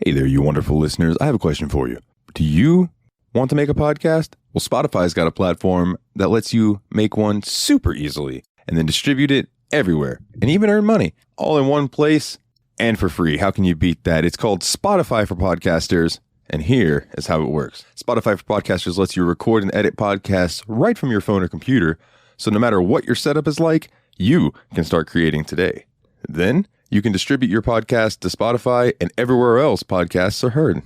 Hey there, you wonderful listeners. I have a question for you. Do you want to make a podcast? Well, Spotify's got a platform that lets you make one super easily and then distribute it everywhere and even earn money all in one place and for free. How can you beat that? It's called Spotify for Podcasters. And here is how it works. Spotify for Podcasters lets you record and edit podcasts right from your phone or computer. So no matter what your setup is like, you can start creating today. Then you can distribute your podcast to Spotify and everywhere else podcasts are heard.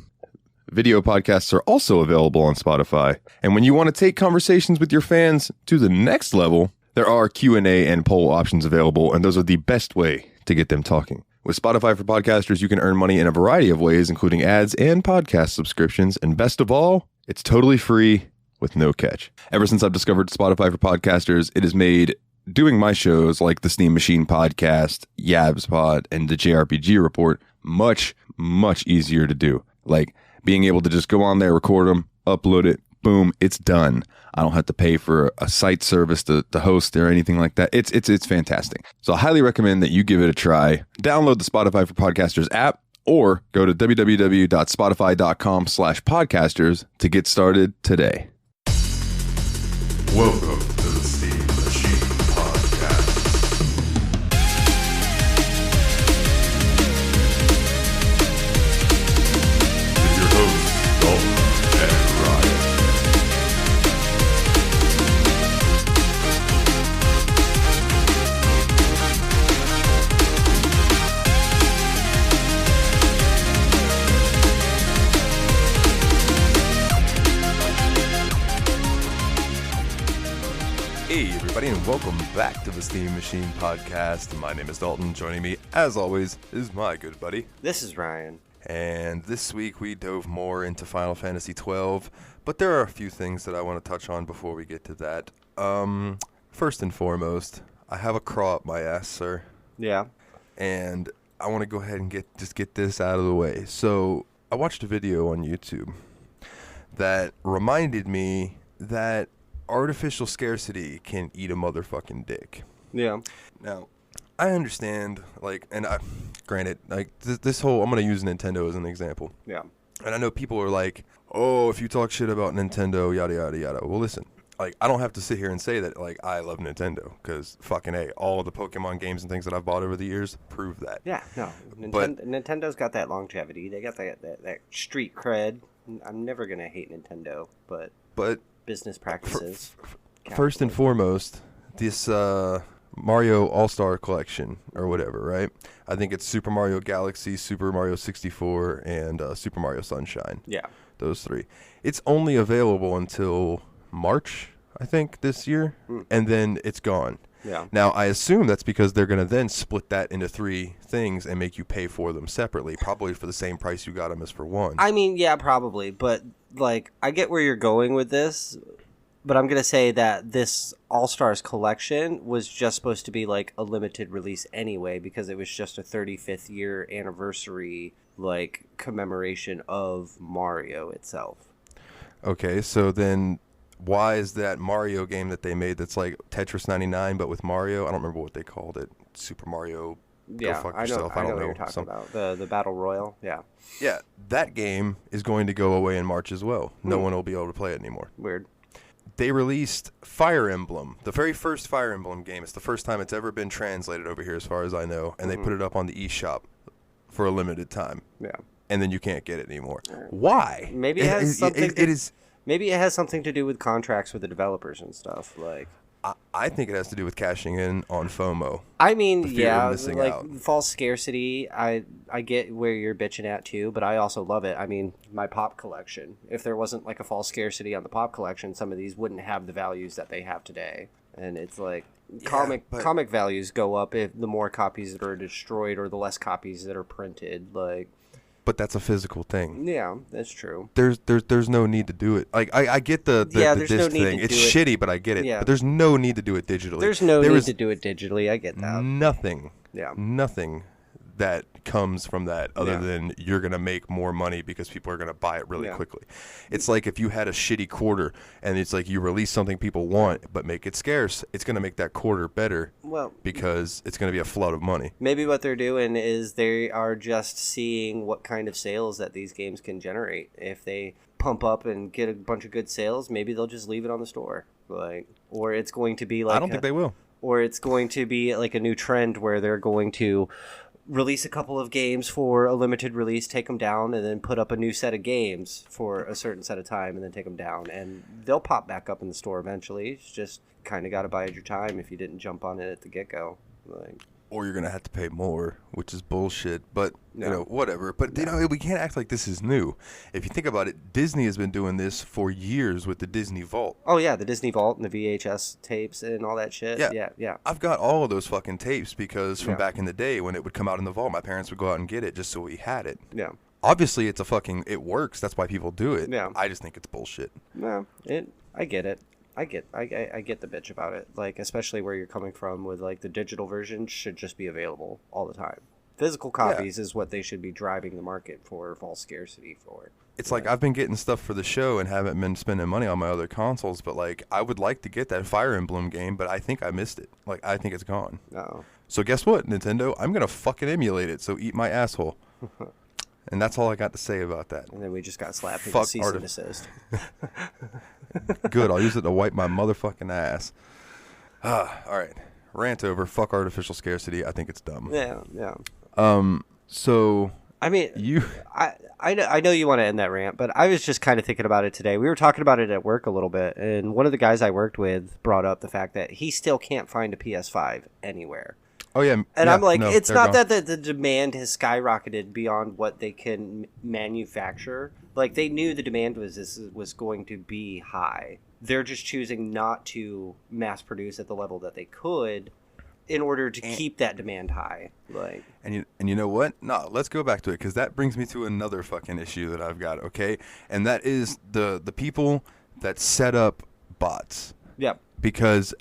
Video podcasts are also available on Spotify. And when you want to take conversations with your fans to the next level, there are Q&A and poll options available, and those are the best way to get them talking. With Spotify for Podcasters, you can earn money in a variety of ways, including ads and podcast subscriptions. And best of all, it's totally free with no catch. Ever since I've discovered Spotify for Podcasters, it has made doing my shows like the Steam Machine Podcast, Yabs Pod, and the JRPG Report much, much easier to do. Like being able to just go on there, record them, upload it, boom, it's done. I don't have to pay for a site service to host or anything like that. It's fantastic. So I highly recommend that you give it a try. Download the Spotify for Podcasters app or go to www.spotify.com/podcasters to get started today. Welcome to the Steam Machine Podcast. With your hosts, Dalton and Ryan. Hey everybody, and welcome back to the Steam Machine Podcast. My name is Dalton. Joining me, as always, is my good buddy. This is Ryan. And this week we dove more into Final Fantasy XII, but there are a few things that I want to touch on before we get to that. First and foremost, I have a craw up my ass, sir. Yeah. And I want to go ahead and get this out of the way. So I watched a video on YouTube that reminded me that artificial scarcity can eat a motherfucking dick. Yeah. Now, I understand, granted, this whole, I'm going to use Nintendo as an example. Yeah. And I know people are like, oh, if you talk shit about Nintendo, yada, yada, yada. Well, listen, I don't have to sit here and say that, I love Nintendo, because fucking A, all of the Pokemon games and things that I've bought over the years prove that. Yeah, no. Nintendo's got that longevity. They got that street cred. I'm never going to hate Nintendo, but business practices. First and foremost, this Mario All-Star Collection, or whatever, right? I think it's Super Mario Galaxy, Super Mario 64, and Super Mario Sunshine. Yeah. Those three. It's only available until March, I think, this year, and then it's gone. Yeah. Now, I assume that's because they're going to then split that into three things and make you pay for them separately, probably for the same price you got them as for one. I mean, yeah, probably, but, I get where you're going with this, but I'm going to say that this All-Stars collection was just supposed to be, a limited release anyway, because it was just a 35th year anniversary, commemoration of Mario itself. Okay, so then why is that Mario game that they made that's like Tetris 99 but with Mario? I don't remember what they called it. Super Mario. Yeah, go fuck I know yourself. I don't know what you're talking about. The Battle Royale. Yeah. Yeah, that game is going to go away in March as well. No one will be able to play it anymore. Weird. They released Fire Emblem, the very first Fire Emblem game. It's the first time it's ever been translated over here as far as I know, and they put it up on the eShop for a limited time. Yeah. And then you can't get it anymore. Why? Maybe it has something Maybe it has something to do with contracts with the developers and stuff. I think it has to do with cashing in on FOMO. I mean, yeah, out. False scarcity. I get where you're bitching at too, but I also love it. I mean, my pop collection. If there wasn't a false scarcity on the pop collection, some of these wouldn't have the values that they have today. And it's comic values go up if the more copies that are destroyed or the less copies that are printed. But that's a physical thing. Yeah, that's true. There's no need to do it. I get the there's disc no need thing. to It's do it. shitty, but I get it. Yeah. But there's no need to do it digitally. There's no need to do it digitally. I get that. Nothing. Yeah. Nothing that comes from that other than you're going to make more money because people are going to buy it really quickly. It's like if you had a shitty quarter and it's like you release something people want but make it scarce, it's going to make that quarter better because it's going to be a flood of money. Maybe what they're doing is they are just seeing what kind of sales that these games can generate. If they pump up and get a bunch of good sales, maybe they'll just leave it on the store. Or it's going to be like I don't think they will. Or it's going to be like a new trend where they're going to release a couple of games for a limited release, take them down, and then put up a new set of games for a certain set of time and then take them down. And they'll pop back up in the store eventually. It's just kind of got to bide your time if you didn't jump on it at the get-go. Or you're going to have to pay more, which is bullshit. But, you know, whatever. But, you know, we can't act like this is new. If you think about it, Disney has been doing this for years with the Disney Vault. Oh, yeah, the Disney Vault and the VHS tapes and all that shit. Yeah. I've got all of those fucking tapes because from back in the day when it would come out in the vault, my parents would go out and get it just so we had it. Yeah. Obviously, it works. That's why people do it. Yeah. I just think it's bullshit. No, I get it. I get the bitch about it, like, especially where you're coming from with, like, the digital version should just be available all the time. Physical copies is what they should be driving the market for false scarcity for. It's like I've been getting stuff for the show and haven't been spending money on my other consoles, but, like, I would like to get that Fire Emblem game, but I think I missed it. Like, I think it's gone. No. So guess what, Nintendo? I'm going to fucking emulate it, so eat my asshole. And that's all I got to say about that. And then we just got slapped with a cease and desist. Good, I'll use it to wipe my motherfucking ass. All right. Rant over. Fuck artificial scarcity. I think it's dumb. Yeah. So I mean, I know you want to end that rant, but I was just kind of thinking about it today. We were talking about it at work a little bit, and one of the guys I worked with brought up the fact that he still can't find a PS5 anywhere. Oh, yeah. And I'm like, it's not that the demand has skyrocketed beyond what they can manufacture. Like, they knew the demand was going to be high. They're just choosing not to mass produce at the level that they could in order to keep that demand high. Like, and you know what? No, let's go back to it, because that brings me to another fucking issue that I've got, okay? And that is the people that set up bots. Yep. Because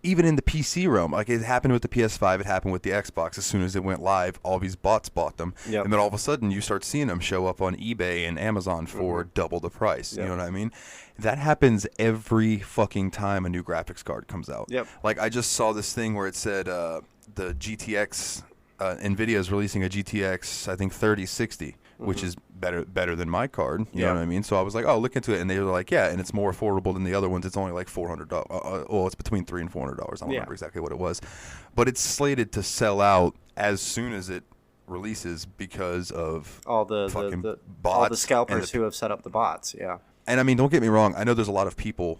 even in the PC realm, like it happened with the PS5, it happened with the Xbox. As soon as it went live, all these bots bought them. Yep. And then all of a sudden, you start seeing them show up on eBay and Amazon for double the price. Yep. You know what I mean? That happens every fucking time a new graphics card comes out. Yep. Like, I just saw this thing where it said the GTX, NVIDIA is releasing a GTX, I think 3060, which is better than my card. You know what I mean? So I was like, oh, look into it. And they were like, yeah, and it's more affordable than the other ones. It's only like $400. Well, it's between $300 and $400. I don't remember exactly what it was. But it's slated to sell out as soon as it releases because of all the bots, all the scalpers who have set up the bots. Yeah. And I mean, don't get me wrong. I know there's a lot of people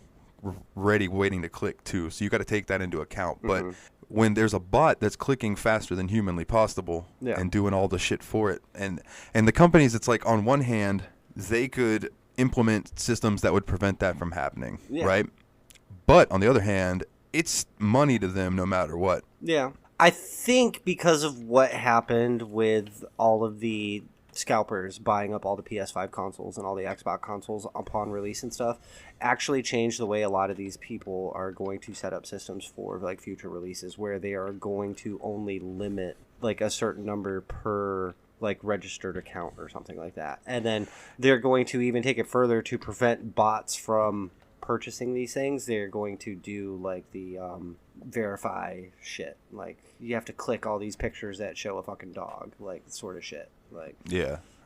ready waiting to click too. So you got to take that into account. But when there's a bot that's clicking faster than humanly possible and doing all the shit for it, and the companies, it's like, on one hand, they could implement systems that would prevent that from happening, right? But on the other hand, it's money to them no matter what. Yeah. I think because of what happened with all of the scalpers buying up all the PS5 consoles and all the Xbox consoles upon release and stuff actually changed the way a lot of these people are going to set up systems for like future releases, where they are going to only limit like a certain number per like registered account or something like that. And then they're going to even take it further to prevent bots from purchasing these things. They're going to do like the verify shit. Like, you have to click all these pictures that show a fucking dog, like sort of shit. Like,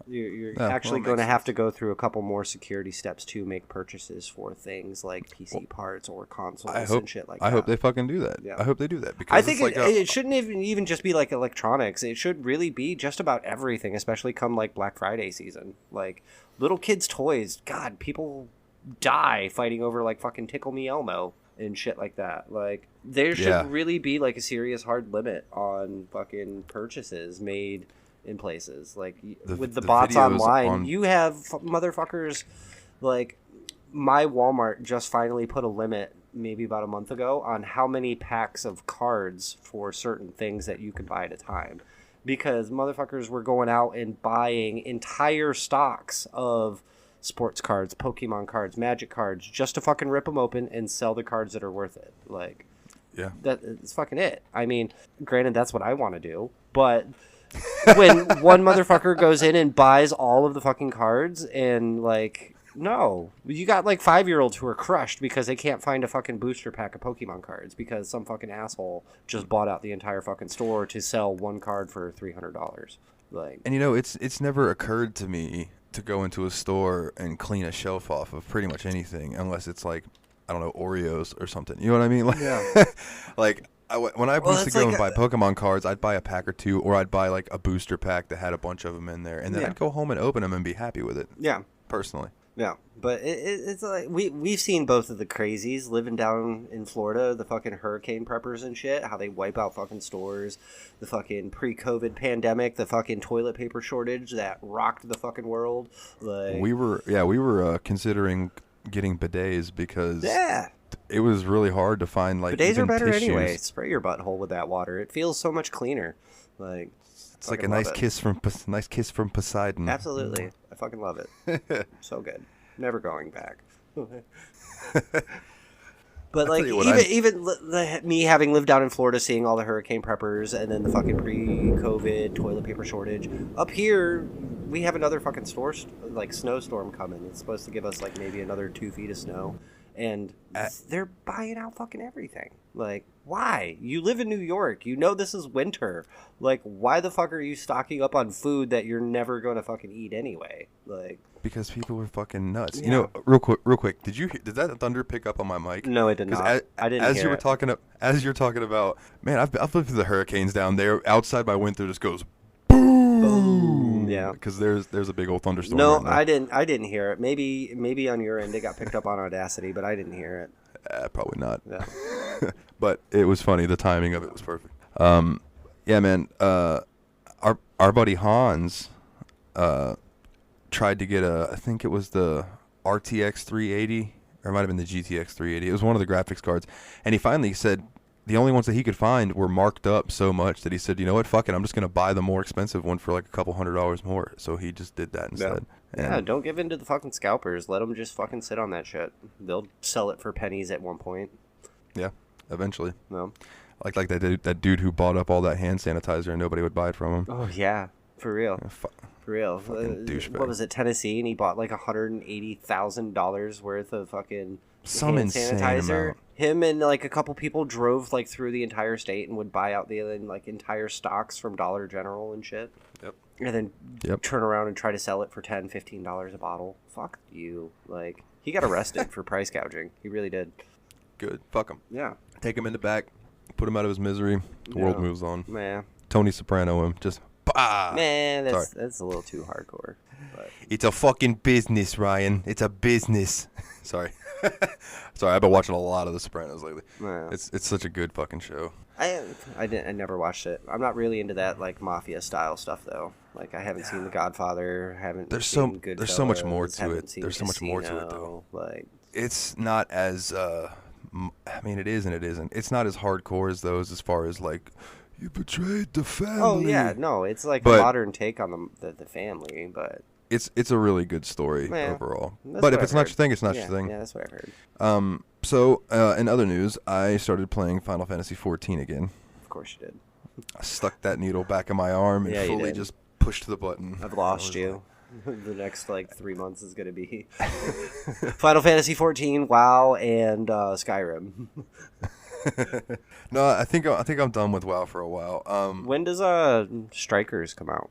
you're actually going to have to go through a couple more security steps to make purchases for things like PC parts or consoles and shit like that. I hope they fucking do that. I hope they do that, because I think it shouldn't even just be like electronics. It should really be just about everything, especially come like Black Friday season. Like, little kids' toys. God, people die fighting over like fucking Tickle Me Elmo and shit like that. Like, there should really be like a serious hard limit on fucking purchases made in places like with the bots online. You have motherfuckers like, my Walmart just finally put a limit maybe about a month ago on how many packs of cards for certain things that you could buy at a time, because motherfuckers were going out and buying entire stocks of sports cards, Pokemon cards, Magic cards, just to fucking rip them open and sell the cards that are worth it. Like, that's fucking it. I mean, granted, that's what I want to do, but when one motherfucker goes in and buys all of the fucking cards and like, no, you got like 5-year-olds who are crushed because they can't find a fucking booster pack of Pokemon cards because some fucking asshole just bought out the entire fucking store to sell one card for $300. Like, And it's never occurred to me to go into a store and clean a shelf off of pretty much anything unless it's like, I don't know, Oreos or something. You know what I mean? Like, yeah. like when I used to go and buy Pokemon cards, I'd buy a pack or two, or I'd buy like a booster pack that had a bunch of them in there, and then I'd go home and open them and be happy with it. Yeah. Personally. Yeah, but it's like we've seen both of the crazies living down in Florida, the fucking hurricane preppers and shit, how they wipe out fucking stores, the fucking pre-COVID pandemic, the fucking toilet paper shortage that rocked the fucking world. Like, we were considering getting bidets because yeah, it was really hard to find like bidets even are better tissues. anyway. Spray your butthole with that water; it feels so much cleaner. Like, it's like a nice kiss from Poseidon. Absolutely, I fucking love it. So good. Never going back. But like even me having lived down in Florida, seeing all the hurricane preppers, and then the fucking pre-COVID toilet paper shortage. Up here, we have another fucking snowstorm coming. It's supposed to give us like maybe another 2 feet of snow, and they're buying out fucking everything. Like, why? You live in New York. You know this is winter. Like, why the fuck are you stocking up on food that you're never going to fucking eat anyway? Like, because people were fucking nuts. Yeah. You know, real quick. Did that thunder pick up on my mic? No, it did not. I didn't. As you were talking about, man, I've lived through the hurricanes down there. Outside my window just goes boom. Yeah, because there's a big old thunderstorm. No, right I didn't hear it. Maybe on your end it got picked up on Audacity, but I didn't hear it. Probably not. Yeah. But it was funny. The timing of it was perfect. Yeah, man. Our buddy Hans, tried to get I think it was the RTX 380, or it might have been the GTX 380. It was one of the graphics cards, and he finally said the only ones that he could find were marked up so much that he said, you know what, fuck it, I'm just gonna buy the more expensive one for like a couple $100 more. So he just did that instead. Yeah, don't give in to the fucking scalpers. Let them just fucking sit on that shit. They'll sell it for pennies at one point. Yeah, eventually. No. Like that dude who bought up all that hand sanitizer and nobody would buy it from him. Oh yeah, for real. For real. Douchebag. What was it, Tennessee? And he bought like $180,000 worth of fucking Some hand insane sanitizer. amount. Him and like a couple people drove like through the entire state and would buy out the like entire stocks from Dollar General and shit. Yep. And then turn around and try to sell it for $10, $15 a bottle. Fuck you. Like, he got arrested for price gouging. He really did. Good. Fuck him. Yeah. Take him in the back. Put him out of his misery. The world moves on. Man. Tony Soprano him. Just bah! Man, that's a little too hardcore. But. It's a fucking business, Ryan. It's a business. Sorry. Sorry, I've been watching a lot of The Sopranos lately. Yeah. It's such a good fucking show. I never watched it. I'm not really into that like mafia style stuff though. Like I haven't seen The Godfather. There's so much more to it. There's so much more to it though. Like it's not as I mean, it is and it isn't. It's not as hardcore as those as far as like you betrayed the family. Oh yeah, no, it's like a modern take on the family, but it's a really good story overall. But if it's not your thing, it's not your thing. Yeah, that's what I heard. So in other news, I started playing Final Fantasy 14 again. Of course you did. I stuck that needle back in my arm and fully just pushed the button. I've lost you. The next like 3 months is gonna be Final Fantasy 14, WoW, and Skyrim. No, I think I'm done with WoW for a while. When does Strikers come out?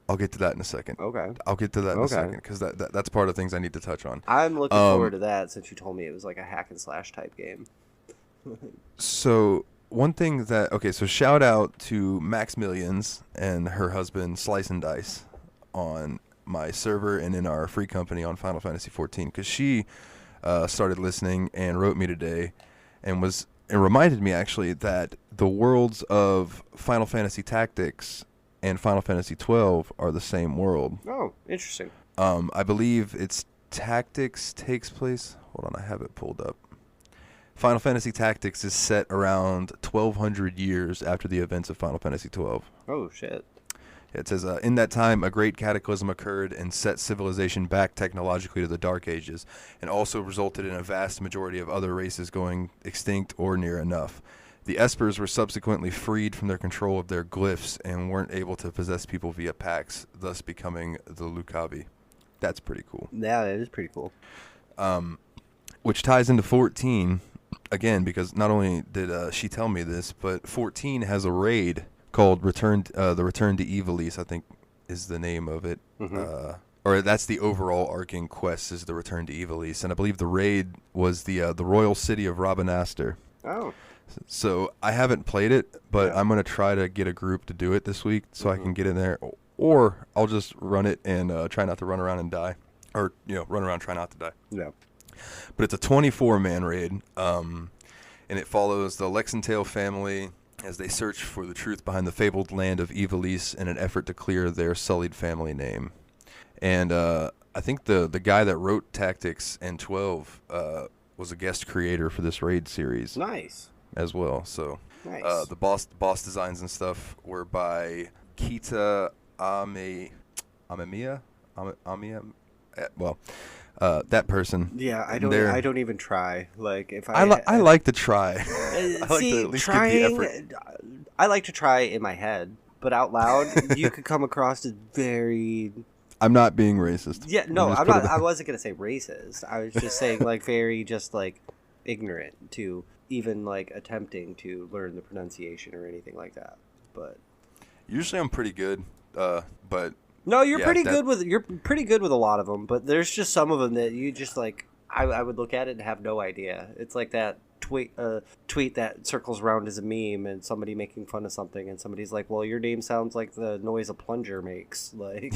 I'll get to that in a second. Okay. I'll get to that in a second because that's part of things I need to touch on. I'm looking forward to that since you told me it was like a hack and slash type game. So one thing so shout out to Max Millions and her husband Slice and Dice on my server and in our free company on Final Fantasy 14 because she started listening and wrote me today and reminded me actually that the worlds of Final Fantasy Tactics and Final Fantasy 12 are the same world. Oh, interesting. I believe its Tactics takes place. Hold on, I have it pulled up. Final Fantasy Tactics is set around 1,200 years after the events of Final Fantasy 12. Oh, shit. It says, in that time, a great cataclysm occurred and set civilization back technologically to the Dark Ages, and also resulted in a vast majority of other races going extinct or near enough. The Espers were subsequently freed from their control of their glyphs and weren't able to possess people via pacts, thus becoming the Lucavi. That's pretty cool. Yeah, it is pretty cool. Which ties into 14, again, because not only did she tell me this, but 14 has a raid called the Return to Ivalice, I think is the name of it. Or that's the overall arcing quest, is the Return to Ivalice. And I believe the raid was the royal city of Rabanastre. Oh. So I haven't played it, but I'm going to try to get a group to do it this week so I can get in there. Or I'll just run it and try not to run around and die. Or, run around, try not to die. Yeah. But it's a 24-man raid, and it follows the Lexentail family as they search for the truth behind the fabled land of Ivalice in an effort to clear their sullied family name. And I think the guy that wrote Tactics and 12 was a guest creator for this raid series. Nice. As well. So nice. the boss designs and stuff were by Kita Amemiya. That person. Yeah, I don't even try. Like if I like to try. I like see, to at least trying, give the effort. I like to try in my head, but out loud, you could come across as very. I'm not being racist. Yeah, no, I'm not. I wasn't gonna say racist. I was just saying like very just like ignorant to even like attempting to learn the pronunciation or anything like that. But usually I'm pretty good. But no, you're pretty good with a lot of them. But there's just some of them that you just like. I would look at it and have no idea. It's like that tweet that circles around as a meme and somebody making fun of something and somebody's like, well, your name sounds like the noise a plunger makes. Like,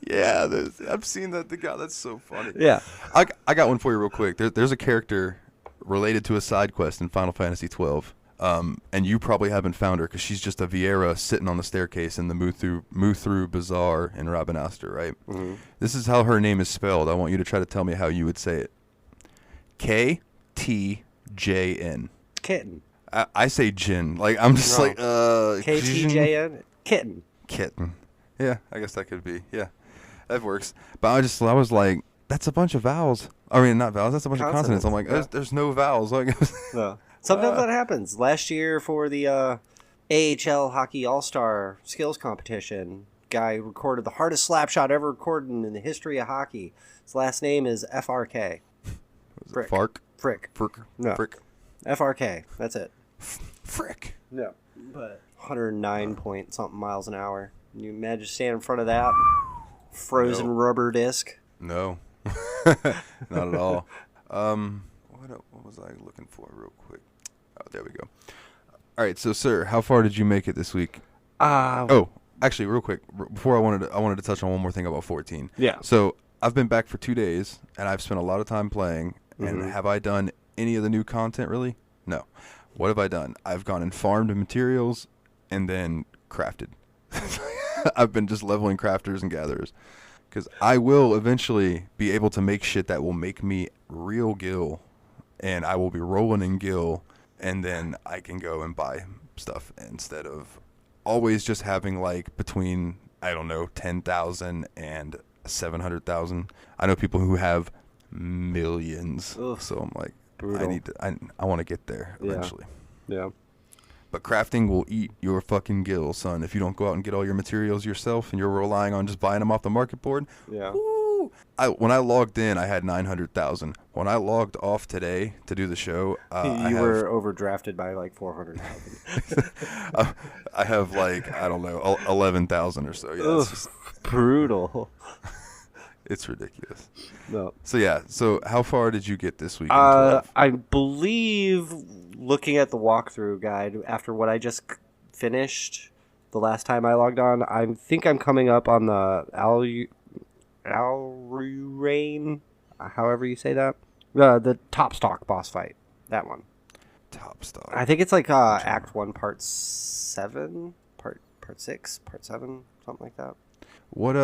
yeah, I've seen that. That's so funny. Yeah, I got one for you real quick. There's a character related to a side quest in Final Fantasy 12. And you probably haven't found her because she's just a Viera sitting on the staircase in the Muthru Bazaar in Rabanastre, right? Mm-hmm. This is how her name is spelled. I want you to try to tell me how you would say it. K-T-J-N. Kitten. I say Jin. Like, I'm just like, K-T-J-N? Kitten. Kitten. Yeah, I guess that could be. Yeah, that works. But I was like, that's a bunch of vowels. I mean, not vowels. That's a bunch of consonants. I'm like, there's no vowels. Like, no. Sometimes that happens. Last year for the AHL Hockey All-Star Skills Competition, guy recorded the hardest slap shot ever recorded in the history of hockey. His last name is FRK. Frick. Frick. No. Frick. FRK. That's it. Frick. No. But 109 point something miles an hour. Can you imagine standing in front of that frozen rubber disc? No. Not at all. What was I looking for real quick? Oh, there we go. All right, so sir, how far did you make it this week? Actually, real quick, before I wanted to touch on one more thing about 14. Yeah. So I've been back for 2 days, and I've spent a lot of time playing. Mm-hmm. And have I done any of the new content really? No. What have I done? I've gone and farmed materials, and then crafted. I've been just leveling crafters and gatherers, because I will eventually be able to make shit that will make me real gil. And I will be rolling in gil, and then I can go and buy stuff instead of always just having like between, I don't know, 10,000 and 700,000. I know people who have millions. Ugh, so I'm like, brutal. I want to get there eventually. Yeah. But crafting will eat your fucking gil, son. If you don't go out and get all your materials yourself and you're relying on just buying them off the market board. Yeah. Woo! When I logged in, I had 900,000. When I logged off today to do the show, you were overdrafted by like 400,000. I have like, I don't know, 11,000 or so. Yeah, it's just brutal. It's ridiculous. No. So yeah. So how far did you get this week? I believe, looking at the walkthrough guide after what I just finished the last time I logged on, I think I'm coming up on the Alrain, however you say that, the top stock boss fight. That one. Top stock. I think it's like Act 1, Part 7, Part 6, Part 7, something like that. What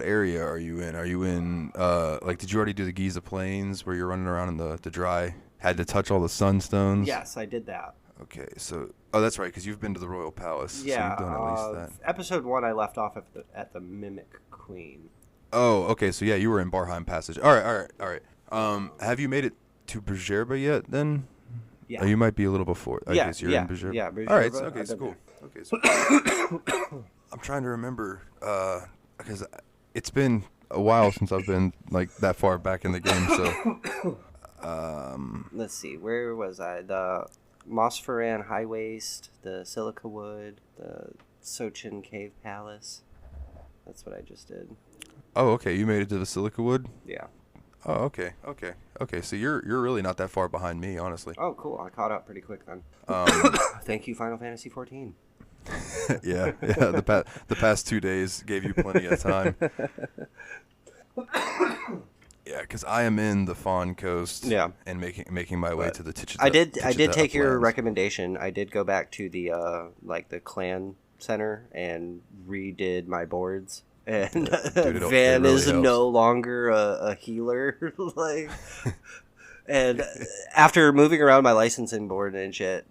area are you in? Are you in like, did you already do the Giza Plains where you're running around in the dry? Had to touch all the sunstones? Yes, I did that. Okay, so that's right, because you've been to the Royal Palace. Yeah, so you've done at least that. Episode 1, I left off at the Mimic Queen. Oh, okay, so yeah, you were in Barheim Passage. All right. Have you made it to Bergerba yet, then? Yeah. Oh, you might be a little before. I guess you're in Bajorba. Yeah, Bajorba, All right. So, I've okay. So been cool. Okay. So I'm trying to remember because it's been a while since I've been like that far back in the game. So Let's see, where was I? The Mosferan High Waste, the Silica Wood, the Sochin Cave Palace. That's what I just did. Oh, okay. You made it to the Silica Wood. Yeah. Oh, okay. So you're really not that far behind me, honestly. Oh, cool. I caught up pretty quick then. Thank you, Final Fantasy 14. Yeah. The past 2 days gave you plenty of time. Yeah, because I am in the Fawn Coast. Yeah. And making my way to the Tichita. I did take your uplands. recommendation. I did go back to the the clan center and redid my boards. And Dude, it Van really is helps. no longer a healer. Like, and after moving around my licensing board and shit,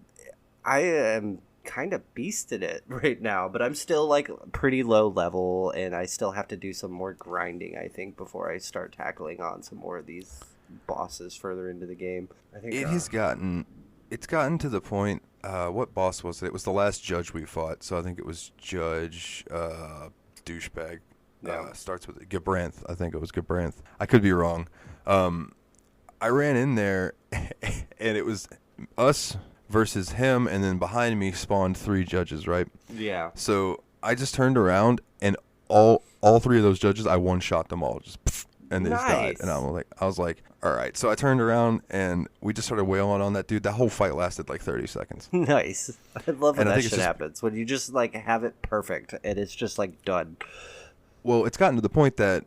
I am kind of beasted it right now. But I'm still like pretty low level, and I still have to do some more grinding, I think, before I start tackling on some more of these bosses further into the game. I think It's gotten to the point. What boss was it? It was the last judge we fought. So I think it was Judge douchebag. Yeah. Starts with Gabranth. I think it was Gabranth. I could be wrong. I ran in there, and it was us versus him, and then behind me spawned 3 judges, right? Yeah. So I just turned around, and all 3 of those judges, I one-shot them all, just pff, and they just died. Nice. And I was like, all right. So I turned around, and we just started wailing on that dude. That whole fight lasted like 30 seconds. Nice. I love when And I that think shit it's just- happens. When you just like have it perfect and it's just like done. Well, it's gotten to the point that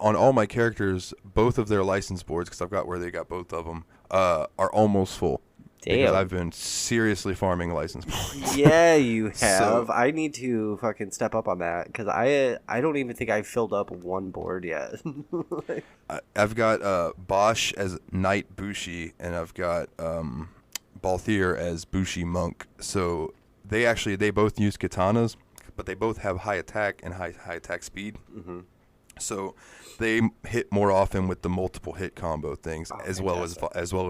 on all my characters, both of their license boards, because I've got where they got both of them, are almost full. Damn. Because I've been seriously farming license boards. Yeah, you have. So- I need to fucking step up on that because I don't even think I filled up one board yet. I've got Bosch as Knight Bushi, and I've got Balthier as Bushi Monk. So they both use katanas, but they both have high attack and high attack speed. Mm-hmm. So they hit more often with the multiple hit combo things, Oh, as well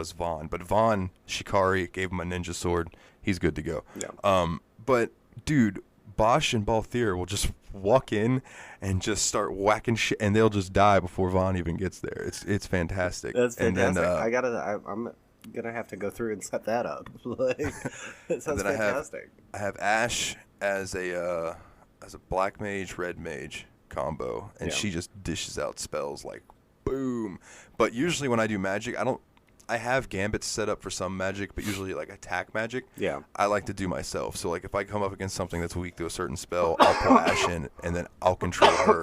as Vaughn. But Vaughn, Shikari gave him a ninja sword. He's good to go. Yeah. But dude, Bosch and Balthier will just walk in and just start whacking shit, and they'll just die before Vaughn even gets there. It's fantastic. That's fantastic. And then, I'm gonna have to go through and set that up. Like, that sounds fantastic. I have Ash as a black mage, red mage combo, and Yeah. she just dishes out spells like boom. But usually when I do magic, I have gambits set up for some magic, but usually like attack magic, Yeah. I like to do myself. So like if I come up against something that's weak to a certain spell, I'll pull Ash in, and then I'll control her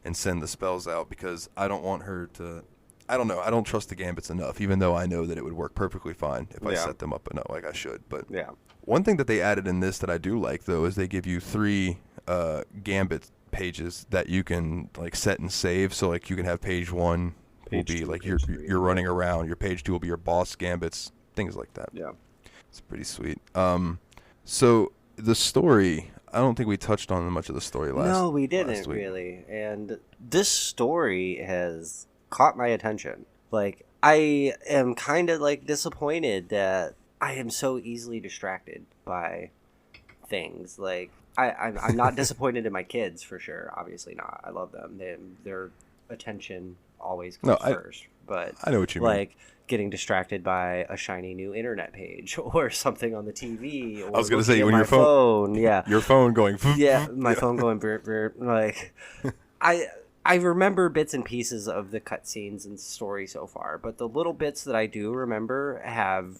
and send the spells out, because I don't want her to. I don't know. I don't trust the gambits enough, even though I know that it would work perfectly fine if I Yeah. set them up enough like I should. But Yeah. one thing that they added in this that I do like, though, is they give you 3 gambit pages that you can like set and save. So like you can have page 1 will Page be 2, like page 3. you're running around. Your page 2 will be your boss gambits, things like that. Yeah. It's pretty sweet. So the story, I don't think we touched on much of the story last. No, we last didn't week. really. And this story has caught my attention. Like, I am kind of like disappointed that I am so easily distracted by things. Like, I'm not disappointed in my kids for sure. Obviously not. I love them. Their attention always comes first. But I know what you mean. like getting distracted by a shiny new internet page or something on the TV. Or I was gonna looking say, at when my your phone- yeah, Your phone going. yeah, my phone going burp burp. Like, I remember bits and pieces of the cutscenes and story so far, but the little bits that I do remember have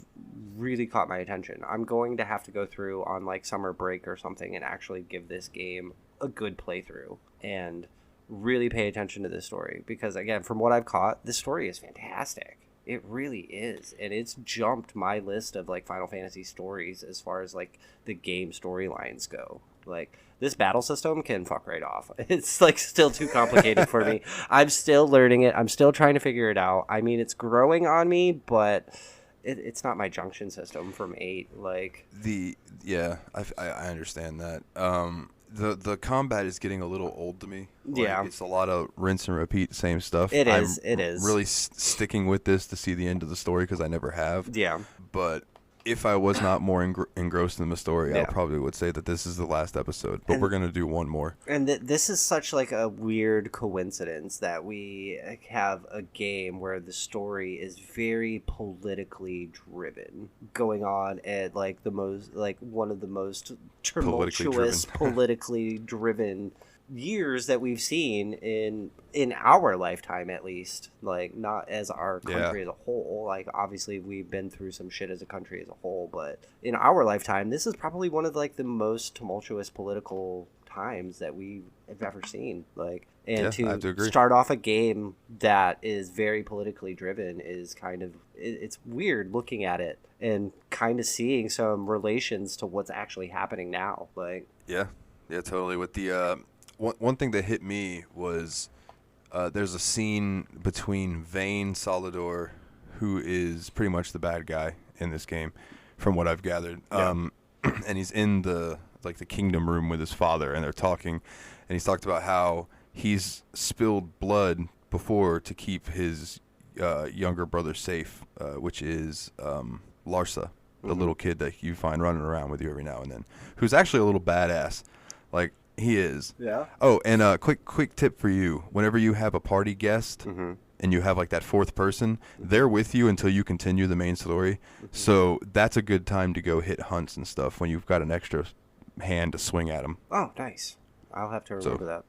really caught my attention. I'm going to have to go through on like summer break or something and actually give this game a good playthrough and really pay attention to this story, because again, from what I've caught, this story is fantastic. It really is, and it's jumped my list of like Final Fantasy stories as far as like the game storylines go. Like, this battle system can fuck right off. It's like still too complicated for me. I'm still learning it. I'm still trying to figure it out. I mean, it's growing on me, but it's not my junction system from 8. Like, I understand that. The combat is getting a little old to me. Like, Yeah. it's a lot of rinse and repeat, same stuff. It I'm is. really sticking with this to see the end of the story, because I never have. yeah, But if I was not more engrossed in the story, Yeah. I probably would say that this is the last episode. But we're gonna do one more. And this is such like a weird coincidence that we have a game where the story is very politically driven, going on at like the most like one of the most tumultuous, politically driven years that we've seen in our lifetime, at least. Like, not as our country as a whole. Like, obviously we've been through some shit as a country as a whole, but in our lifetime, this is probably one of like the most tumultuous political times that we have ever seen. Like, and to start off a game that is very politically driven is kind of, it's weird looking at it and kind of seeing some relations to what's actually happening now. Like, yeah, totally. With the one thing that hit me was there's a scene between Vayne Solidor, who is pretty much the bad guy in this game, from what I've gathered. And he's in the kingdom room with his father, and they're talking, and he's talked about how he's spilled blood before to keep his younger brother safe, which is Larsa, the little kid that you find running around with you every now and then, who's actually a little badass. Like, he is. Yeah. Oh, and quick tip for you. Whenever you have a party guest and you have like that fourth person, they're with you until you continue the main story. So that's a good time to go hit hunts and stuff when you've got an extra hand to swing at them. Oh, nice. I'll have to remember that.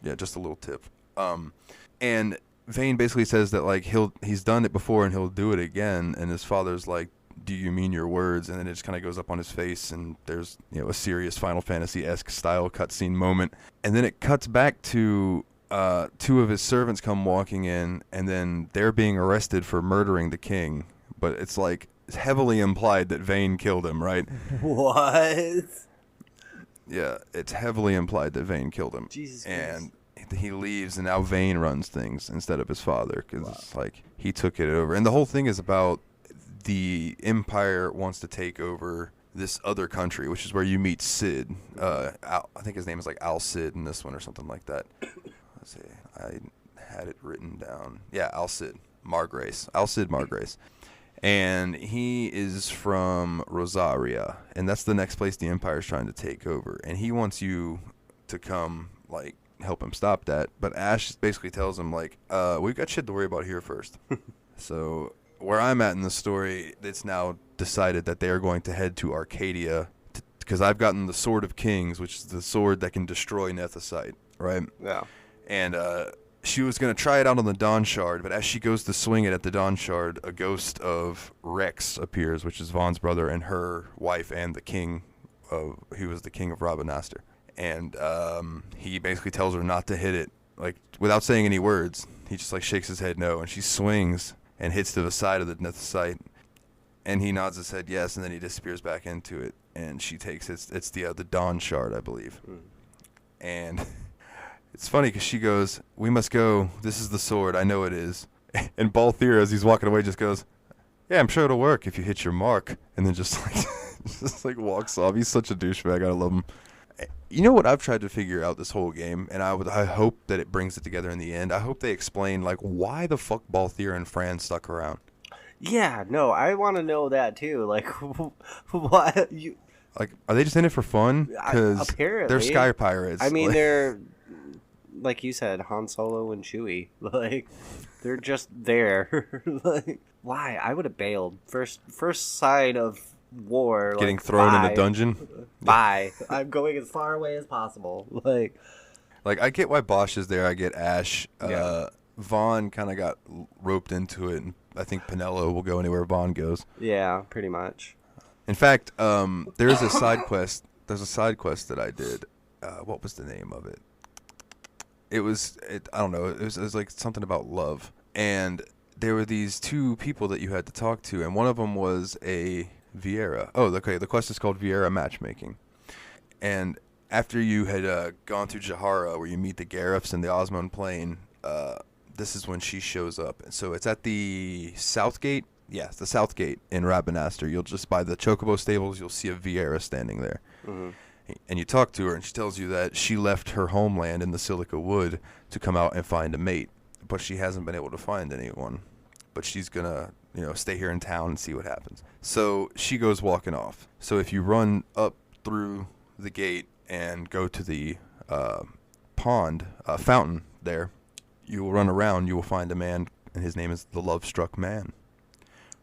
Yeah, just a little tip. And Vayne basically says that like he's done it before and he'll do it again. And his father's like, do you mean your words? And then it just kind of goes up on his face, and there's a serious Final Fantasy-esque style cutscene moment, and then it cuts back to two of his servants come walking in, and then they're being arrested for murdering the king. But it's like it's heavily implied that Vayne killed him, right? What? Yeah, it's heavily implied that Vayne killed him. Jesus and Christ. He leaves, and now Vayne runs things instead of his father, because it's like he took it over, and the whole thing is about the Empire wants to take over this other country, which is where you meet Cid. I think his name is like Al Cid in this one or something like that. Let's see. I had it written down. Yeah, Al Cid Margrace. Al Cid Margrace. And he is from Rosaria, and that's the next place the Empire's trying to take over. And he wants you to come, like, help him stop that. But Ash basically tells him, like, we've got shit to worry about here first. So where I'm at in the story, it's now decided that they are going to head to Arcadia because I've gotten the Sword of Kings, which is the sword that can destroy Nethicite, right? Yeah. And she was going to try it out on the Dawn Shard, but as she goes to swing it at the Dawn Shard, a ghost of Rex appears, which is Vaughn's brother and her wife and the king. He was the king of Rabanastre. And he basically tells her not to hit it, like, without saying any words. He just, like, shakes his head no, and she swings and hits to the side of the Nethicite, and he nods his head yes, and then he disappears back into it, and she takes it's the Dawn Shard, I believe. And it's funny because she goes, we must go, this is the sword, I know it is. And Balthier, as he's walking away, just goes, yeah, I'm sure it'll work if you hit your mark, and then just like walks off. He's such a douchebag. I love him. You know what I've tried to figure out this whole game, and I hope that it brings it together in the end. I hope they explain, like, why the fuck Balthier and Fran stuck around. Yeah, no, I want to know that too. Like, why you? Like, are they just in it for fun? Because they're sky pirates. I mean, they're like you said, Han Solo and Chewie. Like, they're just there. Like, why? I would have bailed. First sign of war, getting thrown in a dungeon. Bye. I'm going as far away as possible. Like I get why Bosch is there. I get Ash. Vaughn kind of got roped into it, and I think Penelo will go anywhere Vaughn goes. Yeah, pretty much. In fact, there's a side quest. There's a side quest that I did. What was the name of it? I don't know. It was like something about love, and there were these two people that you had to talk to, and one of them was a Vieira. Oh, okay. The quest is called Vieira Matchmaking. And after you had gone through Jahara, where you meet the Garifs and the Osmond Plain, this is when she shows up. And so it's at the South Gate. Yes, the South Gate in Rabanastre. You'll just, by the Chocobo stables, you'll see a Vieira standing there. Mm-hmm. And you talk to her, and she tells you that she left her homeland in the Silica Wood to come out and find a mate. But she hasn't been able to find anyone. But she's going to stay here in town and see what happens. So she goes walking off. So if you run up through the gate and go to the fountain there, you will run around, you will find a man, and his name is the Love Struck Man,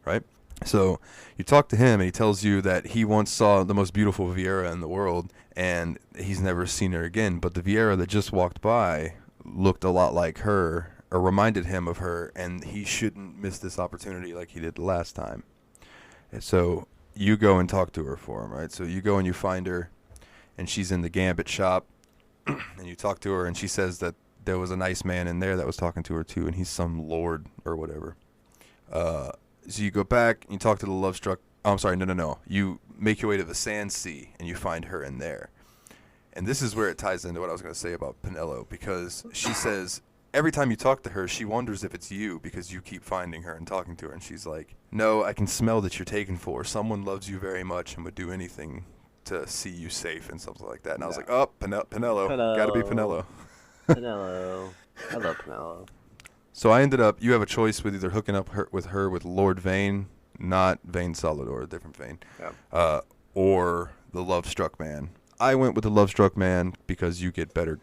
right? So you talk to him, and he tells you that he once saw the most beautiful Viera in the world, and he's never seen her again. But the Viera that just walked by looked a lot like her, or reminded him of her, and he shouldn't miss this opportunity like he did the last time. And so you go and talk to her for him, right? So you go and you find her, and she's in the Gambit shop, and you talk to her, and she says that there was a nice man in there that was talking to her too, and he's some lord or whatever. So you go back and you talk to the Love Struck. Oh, I'm sorry, no. You make your way to the Sand Sea, and you find her in there. And this is where it ties into what I was going to say about Pinello, because she says every time you talk to her, she wonders if it's you because you keep finding her and talking to her. And she's like, no, I can smell that you're taken for. Someone loves you very much and would do anything to see you safe and something like that. And I was like, oh, Pinello. Got to be Pinello. Pinello. I love Pinello. So I ended up, you have a choice with either hooking up with Lord Vane, not Vane Solidor, a different Vane, or the Love Struck Man. I went with the Love Struck Man because you get better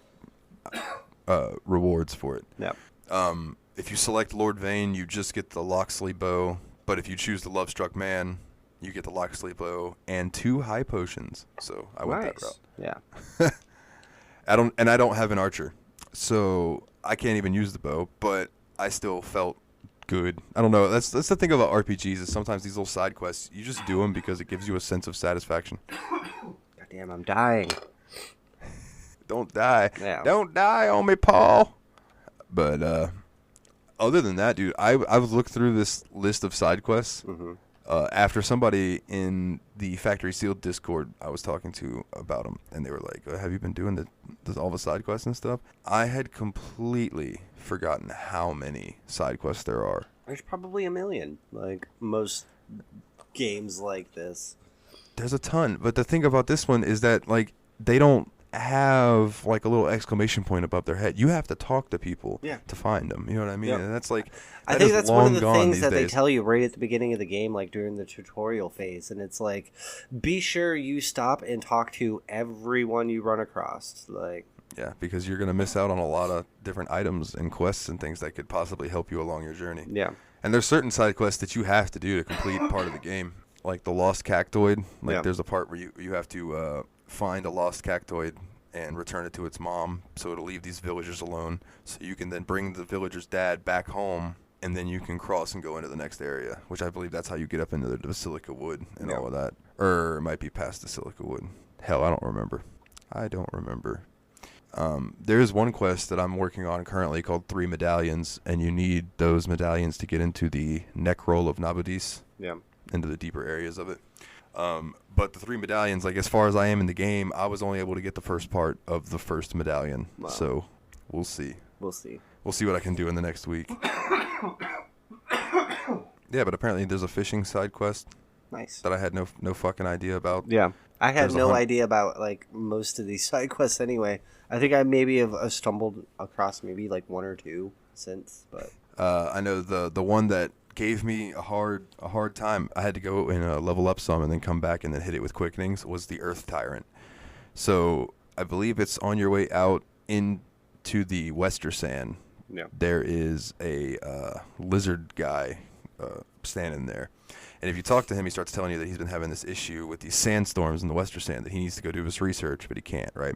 rewards for it. Yeah. If you select Lord Vane, you just get the Locksley bow, but if you choose the Love Struck Man, you get the Locksley bow and 2 high potions. So I went that route. Yeah. I don't have an archer, so I can't even use the bow, but I still felt good. I don't know. That's the thing about RPGs is sometimes these little side quests, you just do them because it gives you a sense of satisfaction. Goddamn, I'm dying. Don't die. Yeah. Don't die on me, Paul. But other than that, dude, I've looked through this list of side quests. Mm-hmm. After somebody in the Factory Sealed Discord I was talking to about them, and they were like, have you been doing all the side quests and stuff? I had completely forgotten how many side quests there are. There's probably a million, like most games like this. There's a ton, but the thing about this one is that, like, they don't have, like, a little exclamation point above their head. You have to talk to people to find them. You know what I mean? Yep. And that's like, I think that's one of the things that they tell you right at the beginning of the game, like during the tutorial phase. And it's like, be sure you stop and talk to everyone you run across. Like, yeah, because you're going to miss out on a lot of different items and quests and things that could possibly help you along your journey. Yeah. And there's certain side quests that you have to do to complete part of the game. Like the Lost Cactoid. Like there's a part where you have to find a lost cactoid and return it to its mom, so it'll leave these villagers alone, so you can then bring the villager's dad back home, and then you can cross and go into the next area, which I believe that's how you get up into the Basilica Wood and all of that. Or it might be past the Basilica Wood. Hell, I don't remember. There is one quest that I'm working on currently called 3 Medallions, and you need those medallions to get into the neck roll of Nabudis, into the deeper areas of it. But the 3 medallions, like, as far as I am in the game, I was only able to get the first part of the first medallion. Wow. So we'll see. We'll see what I can do in the next week. Yeah, but apparently there's a fishing side quest. Nice. That I had no fucking idea about. Yeah. I had no idea about, like, most of these side quests anyway. I think I maybe have stumbled across maybe like 1 or 2 since, but I know the one that gave me a hard time. I had to go and level up some and then come back and then hit it with quickenings, was the Earth Tyrant. So I believe it's on your way out into the Wester Sand. Yeah. There is a lizard guy standing there. And if you talk to him, he starts telling you that he's been having this issue with these sandstorms in the Wester Sand, that he needs to go do his research, but he can't, right?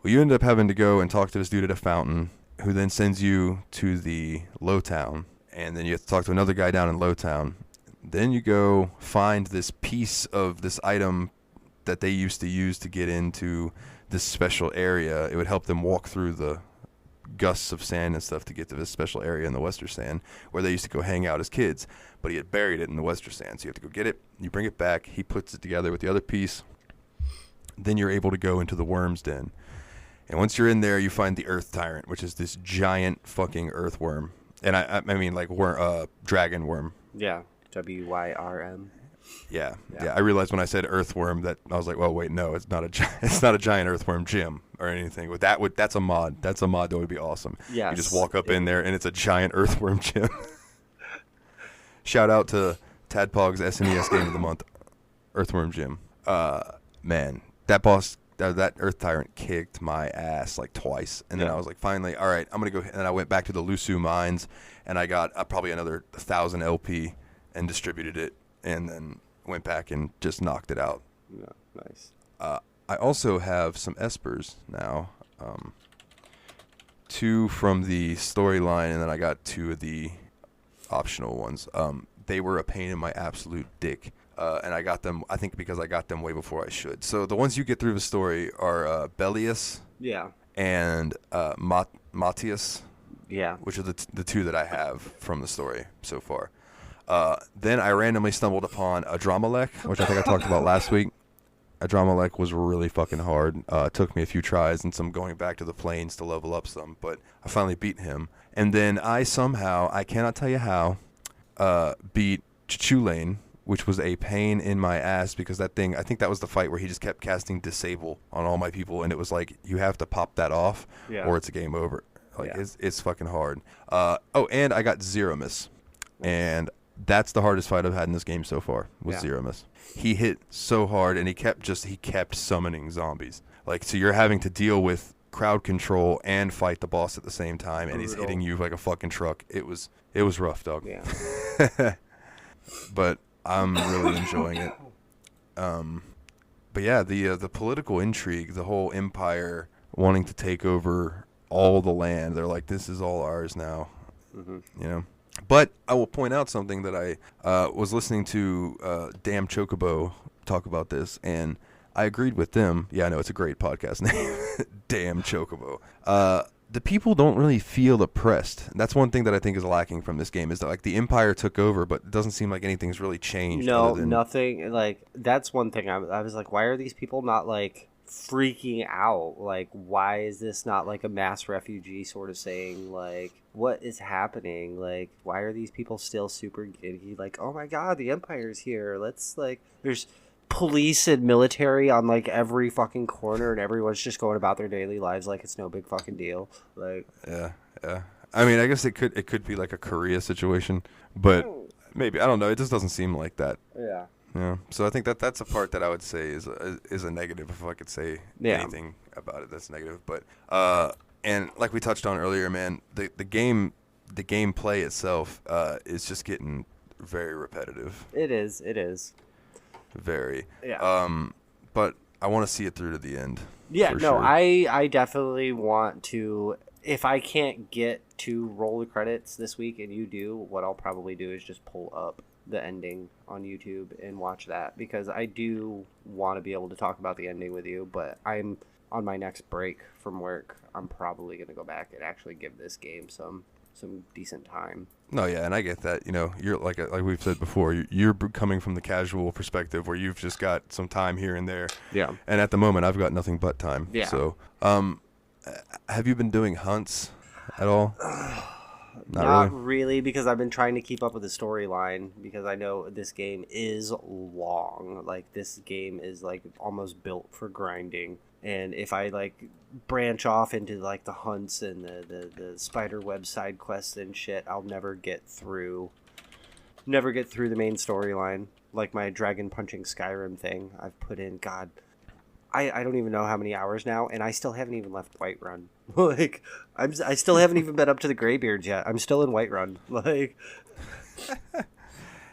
Well, you end up having to go and talk to this dude at a fountain, who then sends you to the Lowtown. And then you have to talk to another guy down in Lowtown. Then you go find this piece of this item that they used to use to get into this special area. It would help them walk through the gusts of sand and stuff to get to this special area in the Wester Sand where they used to go hang out as kids. But he had buried it in the Wester Sand. So you have to go get it. You bring it back. He puts it together with the other piece. Then you're able to go into the Worm's Den. And once you're in there, you find the Earth Tyrant, which is this giant fucking earthworm. And I mean, like, dragon worm. Yeah, WYRM. Yeah. I realized when I said earthworm that I was like, well, wait, no, it's not a giant earthworm gym or anything. That's a mod. That's a mod that would be awesome. Yes. You just walk up in there and it's a giant earthworm gym. Shout out to Tadpog's SNES Game of the Month, Earthworm Jim. Man, that boss, that Earth Tyrant kicked my ass like twice. And then I was like, finally, all right, I'm going to go. And I went back to the Lusu Mines, and I got probably another 1,000 LP and distributed it, and then went back and just knocked it out. Yeah, nice. I also have some espers now. 2 from the storyline, and then I got 2 of the optional ones. They were a pain in my absolute dick. And I got them, I think, because I got them way before I should. So the ones you get through the story are Bellius and Matthias, which are the 2 that I have from the story so far. Then I randomly stumbled upon Adramelech, which I think I talked about last week. Adramelech was really fucking hard. It took me a few tries and some going back to the plains to level up some, but I finally beat him. And then I somehow, I cannot tell you how, beat Chichulane, which was a pain in my ass because that thing, I think that was the fight where he just kept casting Disable on all my people, and it was like, you have to pop that off or it's a game over. Like, it's fucking hard. And I got Zeromus, and that's the hardest fight I've had in this game so far, was Zeromus. He hit so hard, and he kept summoning zombies. Like, so you're having to deal with crowd control and fight the boss at the same time, and he's hitting you like a fucking truck. It was rough, dog. Yeah. But I'm really enjoying it. But yeah, the political intrigue, the whole empire wanting to take over all the land. They're like, this is all ours now. You know. But I will point out something that I was listening to Damn Chocobo talk about this, and I agreed with them. Yeah, I know, it's a great podcast name. Damn Chocobo. The people don't really feel oppressed. That's one thing that I think is lacking from this game, is that like the Empire took over, but it doesn't seem like anything's really changed. No, nothing. Like, that's one thing. I was like, why are these people not like freaking out? Like, why is this not like a mass refugee sort of saying, like, what is happening? Like, why are these people still super giddy? Like, oh my god, the Empire's here. Let's, like, there's police and military on like every fucking corner, and everyone's just going about their daily lives like it's no big fucking deal. Like, yeah. I mean, I guess it could be like a Korea situation, but maybe, I don't know. It just doesn't seem like that. Yeah. Yeah. So I think that's a part that I would say is a negative, if I could say anything about it that's negative. But and like we touched on earlier, man, the gameplay itself is just getting very repetitive. It is. Very. Yeah. But I want to see it through to the end. Yeah, no, sure. I definitely want to. If I can't get to roll the credits this week and you do, what I'll probably do is just pull up the ending on YouTube and watch that, because I do want to be able to talk about the ending with you, but I'm on my next break from work. I'm probably going to go back and actually give this game some decent time. No, yeah, and I get that. You know, you're like we've said before, you're coming from the casual perspective where you've just got some time here and there. Yeah. And at the moment, I've got nothing but time. Yeah. So, have you been doing hunts at all? Not really, because I've been trying to keep up with the storyline, because I know this game is long. Like, this game is like almost built for grinding. And if I like branch off into like the hunts and the spider web side quests and shit, I'll never get through the main storyline. Like my dragon punching Skyrim thing, I've put in, God, I don't even know how many hours now, and I still haven't even left Whiterun. Like, I still haven't even been up to the Greybeards yet. I'm still in Whiterun. Like,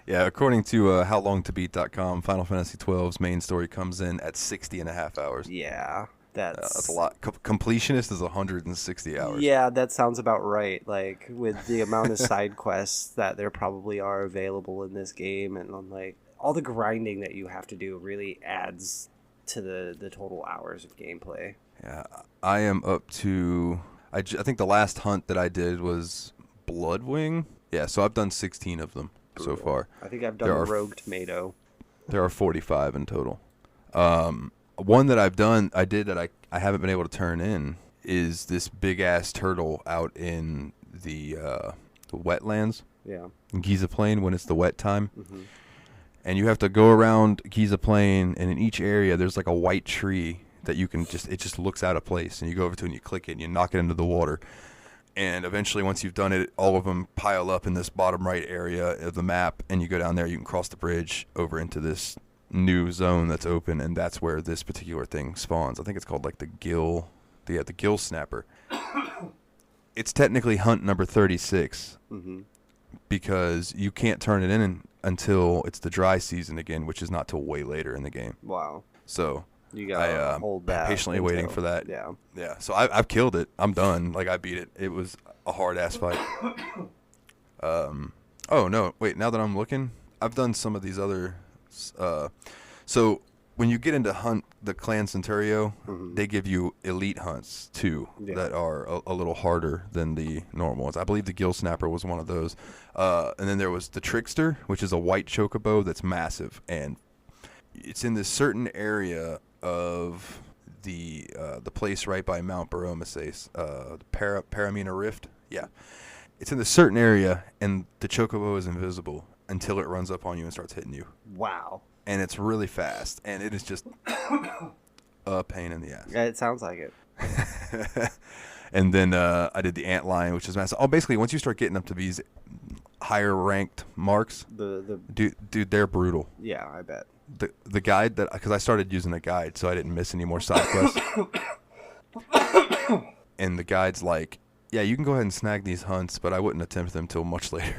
yeah, according to howlongtobeat.com, Final Fantasy XII's main story comes in at 60.5 hours. Yeah, that's a lot. Completionist is 160 hours. Yeah, that sounds about right. Like, with the amount of side quests that there probably are available in this game, and like all the grinding that you have to do really adds to the total hours of gameplay. Yeah, I am up to, I think the last hunt that I did was Bloodwing. Yeah, so I've done 16 of them so far. I think I've done the Rogue Tomato. There are 45 in total. One that I did that I haven't been able to turn in is this big ass turtle out in the wetlands. Yeah. In Giza Plain when it's the wet time. Mm-hmm. And you have to go around Giza Plain, and in each area there's like a white tree that you can it just looks out of place, and you go over to it and you click it and you knock it into the water. And eventually, once you've done it, all of them pile up in this bottom right area of the map, and you go down there. You can cross the bridge over into this new zone that's open, and that's where this particular thing spawns. I think it's called like the gill snapper. It's technically hunt number 36 because you can't turn it in until it's the dry season again, which is not till way later in the game. Wow. So you gotta hold that. Patiently waiting for that. Yeah. Yeah. So I've killed it. I'm done. Like, I beat it. It was a hard ass fight. Oh no! Wait. Now that I'm looking, I've done some of these other. So when you get into hunt the Clan Centurio, they give you elite hunts too that are a little harder than the normal ones. I believe the Gill Snapper was one of those. And then there was the Trickster, which is a white chocobo that's massive, and it's in this certain area of the place right by Mount Baromeses, the Paramina Rift. Yeah, it's in this certain area, and the chocobo is invisible until it runs up on you and starts hitting you. Wow. And it's really fast, and it is just a pain in the ass. Yeah, it sounds like it. And then I did the Antlion, which is massive. Oh, basically, once you start getting up to these higher ranked marks, dude, they're brutal. Yeah, I bet. The guide because I started using a guide, so I didn't miss any more side quests. And the guide's like, yeah, you can go ahead and snag these hunts, but I wouldn't attempt them till much later.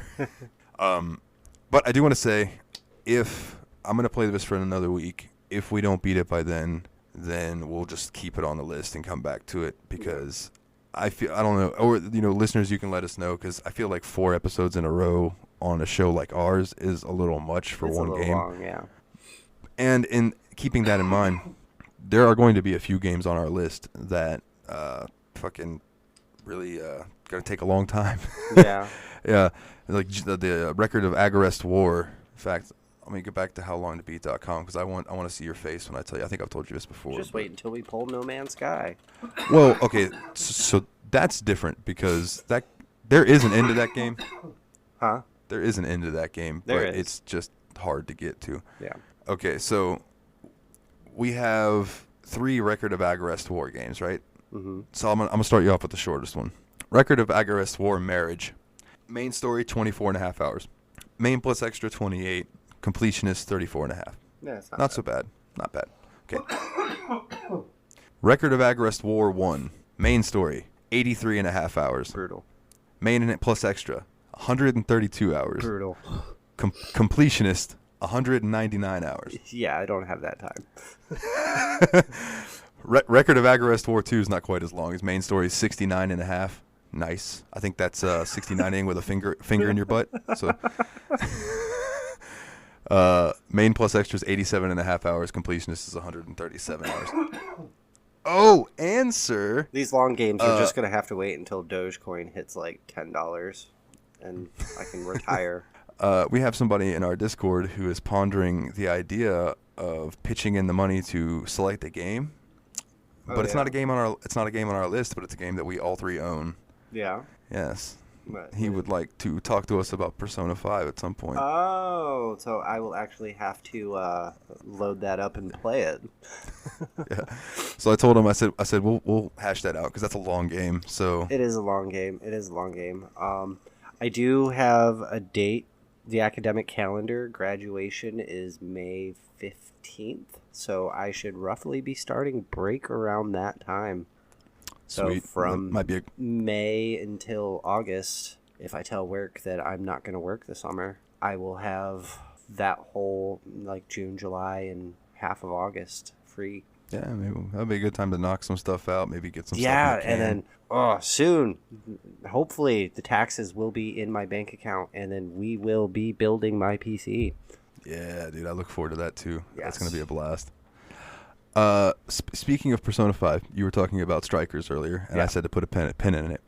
But I do want to say, if I'm going to play this for another week, if we don't beat it by then we'll just keep it on the list and come back to it, because I don't know, or listeners, you can let us know, because I feel like 4 episodes in a row on a show like ours is a little much for one game. Long, yeah. And in keeping that in mind, there are going to be a few games on our list that fucking really going to take a long time. Yeah. Yeah, like the record of Agarest War. In fact, let me get back to howlongtobeat.com, because I want to see your face when I tell you. I think I've told you this before. Just wait until we pull No Man's Sky. Well, okay, so that's different, because there is an end to that game. Huh? There is an end to that game, but it's just hard to get to. Yeah. Okay, so we have 3 Record of Agarest War games, right? Mm-hmm. So I'm gonna start you off with the shortest one. Record of Agarest War Marriage. Main story, 24.5 hours. Main plus extra, 28. Completionist, 34.5. Yeah, it's not so bad. Not bad. Okay. Record of Agarest War 1. Main story, 83.5 hours. Brutal. Main plus extra, 132 hours. Brutal. Completionist, 199 hours. Yeah, I don't have that time. Record of Agarest War 2 is not quite as long. His main story is 69.5. Nice. I think that's 69ing with a finger in your butt. So, main plus extra is 87.5 hours. Completionist is 137 hours. Oh, answer. These long games are just gonna have to wait until Dogecoin hits like $10, and I can retire. We have somebody in our Discord who is pondering the idea of pitching in the money to select a game. But it's not a game on our list, but it's a game that we all 3 own. Yeah. Yes. He would like to talk to us about Persona 5 at some point. Oh, so I will actually have to load that up and play it. Yeah. So I told him, I said we'll hash that out, because that's a long game. So it is a long game. I do have a date. The academic calendar graduation is May 15th, so I should roughly be starting break around that time. So Sweet. from might be May until August, if I tell work that I'm not going to work this summer, I will have that whole like June, July, and half of August free. Yeah, maybe that'll be a good time to knock some stuff out. Maybe get some stuff. Yeah, and then soon, hopefully, the taxes will be in my bank account, and then we will be building my PC. Yeah, dude, I look forward to that too. Yes. That's gonna be a blast. Speaking of Persona 5, you were talking about Strikers earlier, and I said to put a pin in it.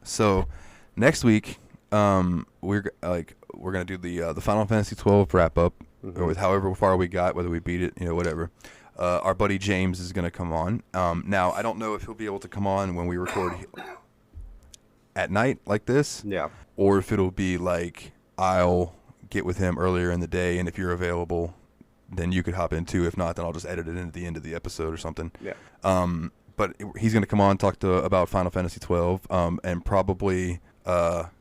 So next week, we're gonna do the Final Fantasy 12 wrap up, or with however far we got, whether we beat it, whatever. Our buddy James is gonna come on. Now I don't know if he'll be able to come on when we record at night like this, or if it'll be like I'll get with him earlier in the day, and if you're available, then you could hop in too. If not, then I'll just edit it into the end of the episode or something. Yeah. but he's going to come on talk about Final Fantasy 12, and probably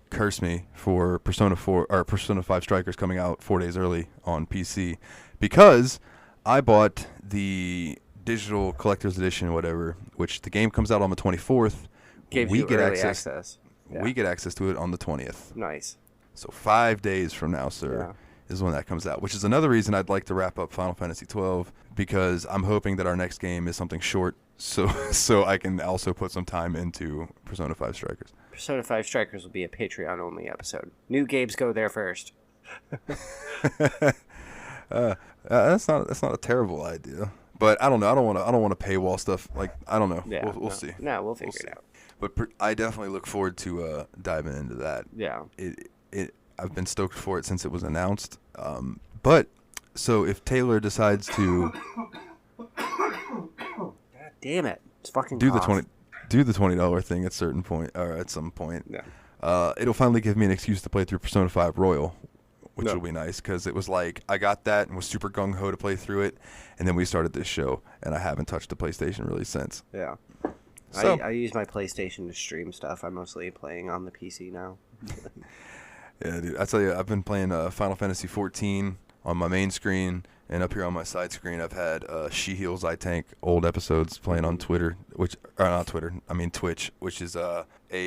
curse me for Persona 4 or Persona 5 Strikers coming out 4 days early on PC, because I bought the digital collector's edition, whatever, which the game comes out on the 24th. Gives you early access. Yeah. We get access to it on the 20th. Nice. So 5 days from now, sir, is when that comes out, which is another reason I'd like to wrap up Final Fantasy 12, because I'm hoping that our next game is something short, so I can also put some time into Persona 5 Strikers. Persona 5 Strikers will be a Patreon-only episode. New games go there first. That's not a terrible idea, but I don't know. I don't want to paywall stuff. Like, I don't know. Yeah, we'll see. No, we'll figure it out. But I definitely look forward to diving into that. Yeah. I've been stoked for it since it was announced. But so if Taylor decides to God damn it, it's fucking do cough. the $20 thing at certain point or at some point, Yeah. it'll finally give me an excuse to play through Persona 5 Royal, which will be nice, because it was like I got that and was super gung ho to play through it, and then we started this show, and I haven't touched the PlayStation really since. Yeah. So, I use my PlayStation to stream stuff. I'm mostly playing on the PC now. yeah, dude. I tell you, I've been playing Final Fantasy 14 on my main screen, and up here on my side screen, I've had She Heals, I Tank old episodes playing on Twitter, Twitch, which is a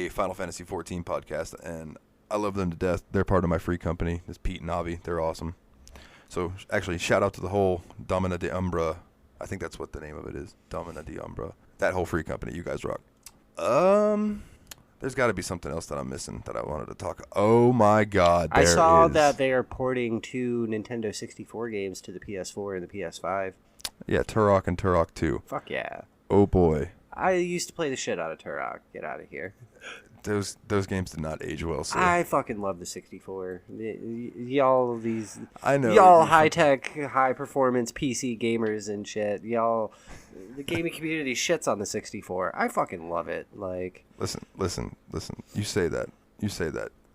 Final Fantasy 14 podcast, and I love them to death. They're part of my free company. It's Pete and Avi. They're awesome. So actually, shout out to the whole Domina de Umbra. I think that's what the name of it is. Domina de Umbra. That whole free company. You guys rock. There's got to be something else that I'm missing that I wanted to talk. Oh my God! I saw that they are porting 2 Nintendo 64 games to the PS4 and the PS5. Yeah, Turok and Turok 2. Fuck yeah! Oh boy. I used to play the shit out of Turok. Get out of here. Those games did not age well, sir. I fucking love the 64. Y'all I know. Y'all high-tech, high-performance PC gamers and shit. Y'all, the gaming community shits on the 64. I fucking love it. Like, Listen. You say that.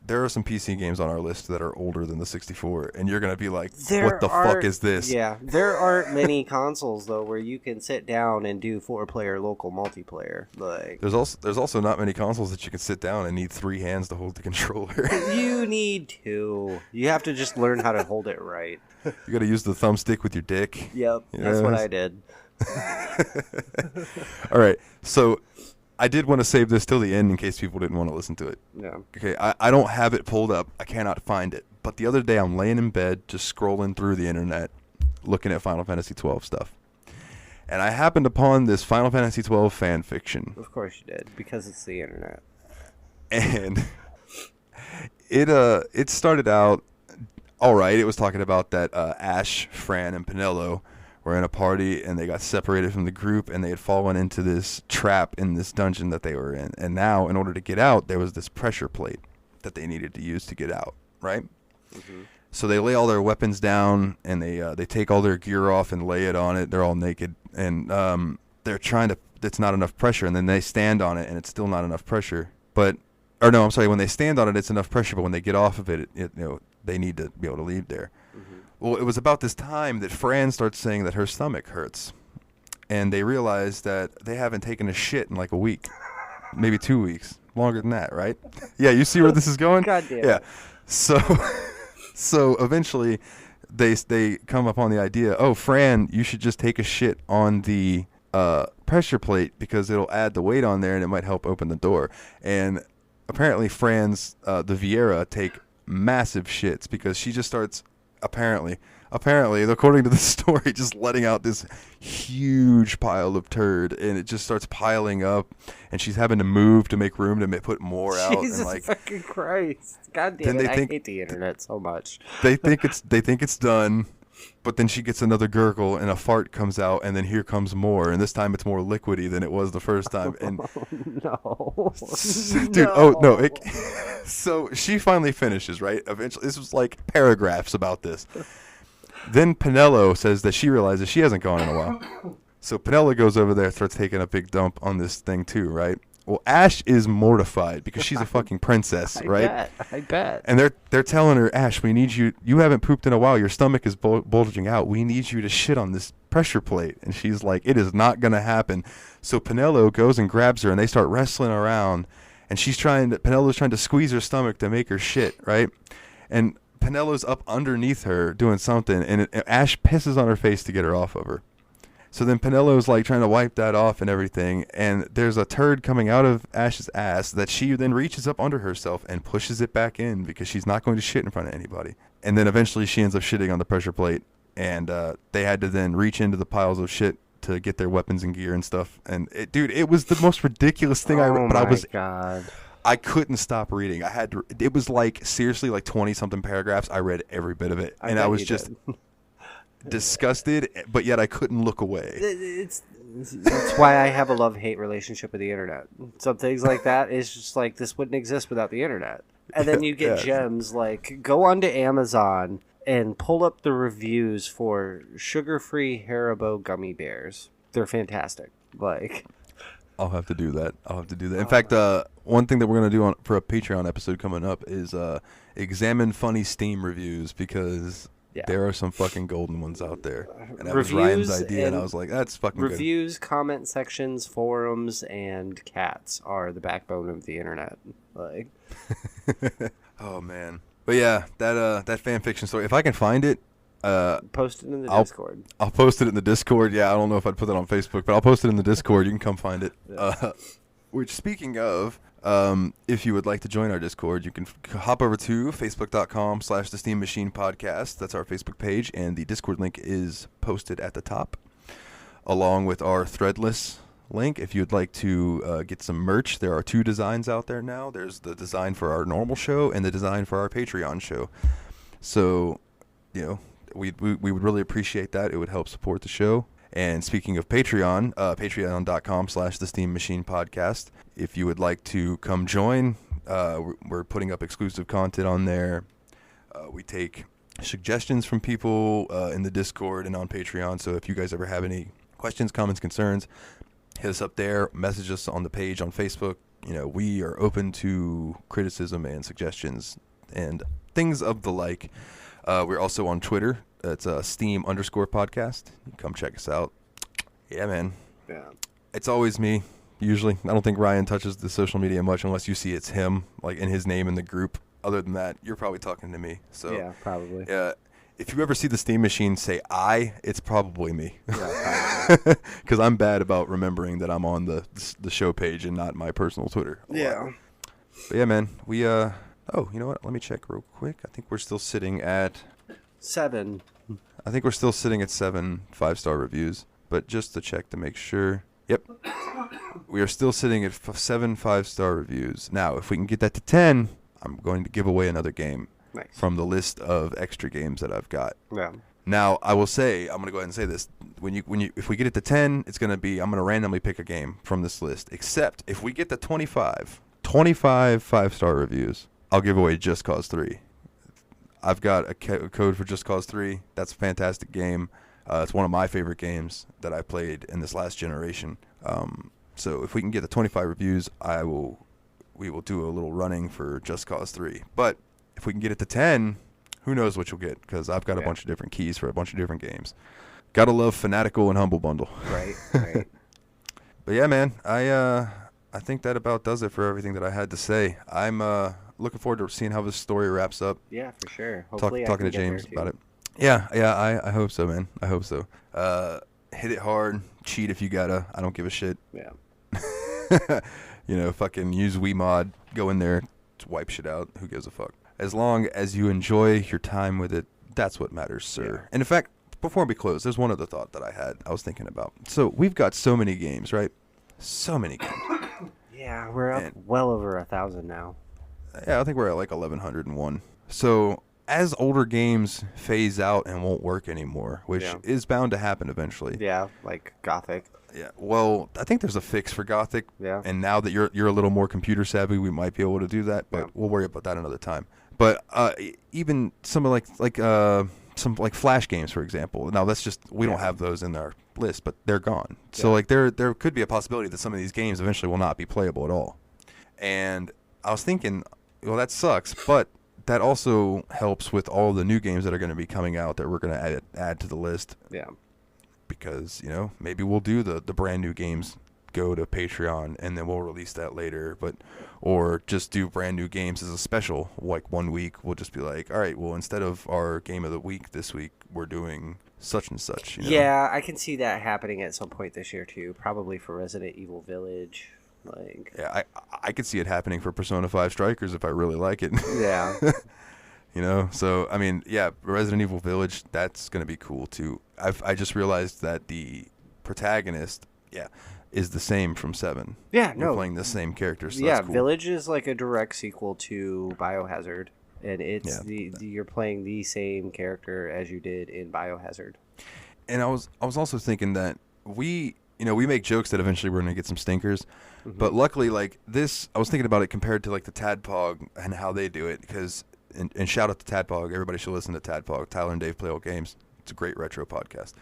There are some PC games on our list that are older than the 64, and you're going to be like, what the fuck is this? Yeah, there aren't many consoles, though, where you can sit down and do 4-player local multiplayer. Like, There's also not many consoles that you can sit down and need 3 hands to hold the controller. You need 2. You have to just learn how to hold it right. You got to use the thumbstick with your dick. Yep, that's what I did. All right, so I did want to save this till the end in case people didn't want to listen to it. Yeah. Okay, I don't have it pulled up. I cannot find it. But the other day I'm laying in bed just scrolling through the internet looking at Final Fantasy 12 stuff. And I happened upon this Final Fantasy 12 fan fiction. Of course you did, because it's the internet. And it started out all right. It was talking about that Ash, Fran, and Penelo were in a party, and they got separated from the group, and they had fallen into this trap in this dungeon that they were in. And now, in order to get out, there was this pressure plate that they needed to use to get out, right? Mm-hmm. So they lay all their weapons down, and they take all their gear off and lay it on it. They're all naked, and they're trying to. It's not enough pressure, and then they stand on it, and it's still not enough pressure. When they stand on it, it's enough pressure, but when they get off of it, they need to be able to leave there. Mm-hmm. Well, it was about this time that Fran starts saying that her stomach hurts, and they realize that they haven't taken a shit in like a week, maybe 2 weeks, longer than that, right? Yeah, you see where this is going? God damn. Yeah. So eventually, they come upon the idea. Oh, Fran, you should just take a shit on the pressure plate because it'll add the weight on there and it might help open the door. And apparently, Fran's the Vieira take massive shits because she just starts apparently, according to the story, just letting out this huge pile of turd, and it just starts piling up, and she's having to move to make room to put more out. Jesus and fucking Christ! God damn it! I hate the internet so much. They think it's done, but then she gets another gurgle, and a fart comes out, and then here comes more, and this time it's more liquidy than it was the first time. And no, dude, no. Oh no! So she finally finishes, right? Eventually, this was like paragraphs about this. Then Penelo says that she realizes she hasn't gone in a while. So Penelo goes over there, starts taking a big dump on this thing too, right? Well, Ash is mortified because she's a fucking princess, right? I bet. And they're telling her, Ash, we need you. You haven't pooped in a while. Your stomach is bulging out. We need you to shit on this pressure plate. And she's like, it is not going to happen. So Penelo goes and grabs her, and they start wrestling around. And Penelo's trying to squeeze her stomach to make her shit, right? And Penelo's up underneath her doing something, and Ash pisses on her face to get her off of her. So then Penelo's like trying to wipe that off and everything, and there's a turd coming out of Ash's ass that she then reaches up under herself and pushes it back in because she's not going to shit in front of anybody. And then eventually she ends up shitting on the pressure plate, and they had to then reach into the piles of shit to get their weapons and gear and stuff. And it was the most ridiculous thing God. I couldn't stop reading. It was like seriously like 20 something paragraphs. I read every bit of it, and I was just disgusted, but yet I couldn't look away. It's why I have a love-hate relationship with the internet. Some things like that is just like, this wouldn't exist without the internet. And then you get gems like, go onto Amazon and pull up the reviews for sugar-free Haribo gummy bears. They're fantastic. Like, I'll have to do that. In fact, one thing that we're going to do for a Patreon episode coming up is examine funny Steam reviews, because there are some fucking golden ones out there. And that was Ryan's idea, and I was like, that's fucking good. Reviews, comment sections, forums, and cats are the backbone of the internet. Like, oh, man. But yeah, that fan fiction story, if I can find it, post it in the Discord. I'll post it in the Discord. Yeah, I don't know if I'd put that on Facebook, but I'll post it in the Discord. You can come find it. Which, speaking of, if you would like to join our Discord, you can hop over to facebook.com/the Steam Machine Podcast. That's our Facebook page, and the Discord link is posted at the top, along with our Threadless link. If you'd like to get some merch, there are 2 designs out there now. There's the design for our normal show and the design for our Patreon show. So, we would really appreciate that. It would help support the show. And speaking of Patreon, patreon.com/the Steam Machine Podcast. If you would like to come join, we're putting up exclusive content on there. We take suggestions from people in the Discord and on Patreon. So if you guys ever have any questions, comments, concerns, hit us up there. Message us on the page on Facebook. We are open to criticism and suggestions and things of the like. We're also on Twitter. It's Steam_podcast. Come check us out. Yeah, man. Yeah. It's always me, usually. I don't think Ryan touches the social media much unless you see it's him, like in his name in the group. Other than that, you're probably talking to me. So yeah, probably. If you ever see the Steam Machine say I, it's probably me. Yeah, Because I'm bad about remembering that I'm on the show page and not my personal Twitter. Yeah. But yeah, man. We, oh, you know what? Let me check real quick. I think we're still sitting at 7. I think we're still sitting at 7 5-star reviews. But just to check to make sure. Yep. We are still sitting at 7 5-star reviews. Now, if we can get that to 10, I'm going to give away another game. Nice. From the list of extra games that I've got. Yeah. Now, I will say, I'm going to go ahead and say this. If we get it to 10, it's going to be, I'm going to randomly pick a game from this list. Except if we get to 25 5-star reviews, I'll give away Just Cause 3. I've got a code for Just Cause 3. That's a fantastic game. It's one of my favorite games that I played in this last generation. So if we can get to 25 reviews, we will do a little running for Just Cause 3. But if we can get it to 10, who knows what you'll get, because I've got a bunch of different keys for a bunch of different games. Gotta love Fanatical and Humble Bundle. Right. But yeah, man, I think that about does it for everything that I had to say. I'm looking forward to seeing how this story wraps up. Yeah, for sure. Hopefully talking to James about it. Yeah, I hope so, man. I hope so. Hit it hard, cheat if you gotta. I don't give a shit. Yeah. Fucking use WeMod, go in there, wipe shit out. Who gives a fuck? As long as you enjoy your time with it, that's what matters, sir. Yeah. And in fact, before we close, there's one other thought that I was thinking about. So we've got so many games, right? So many games. Yeah, we're up well over 1,000 now. Yeah, I think we're at like 1,101. So as older games phase out and won't work anymore, which is bound to happen eventually. Yeah, like Gothic. Yeah, well, I think there's a fix for Gothic. Yeah. And now that you're a little more computer savvy, we might be able to do that, but we'll worry about that another time. But even some of some Flash games, for example. Now that's just we don't have those in our list, but they're gone. Yeah. So like there could be a possibility that some of these games eventually will not be playable at all. And I was thinking, well, that sucks, but that also helps with all the new games that are going to be coming out that we're going to add to the list. Yeah. because, you know, maybe we'll do the brand new games go to Patreon and then we'll release that later, or just do brand new games as a special. Like 1 week we'll just be like, all right, well, instead of our game of the week this week, we're doing such and such, you know? Yeah, I can see that happening at some point this year too, probably for Resident Evil Village. Like, yeah, I could see it happening for Persona 5 Strikers if I really like it. Yeah. You know, so I mean, yeah, Resident Evil Village, that's gonna be cool too. I just realized that the protagonist, is the same from 7. Yeah, We're no, playing the same character. So yeah, that's cool. Village is like a direct sequel to Biohazard, and it's you're playing the same character as you did in Biohazard. And I was also thinking that we make jokes that eventually we're gonna get some stinkers, but luckily, like this, I was thinking about it compared to like the Tadpog and how they do it, because and shout out to Tadpog. Everybody should listen to Tadpog. Tyler and Dave play old games. It's a great retro podcast.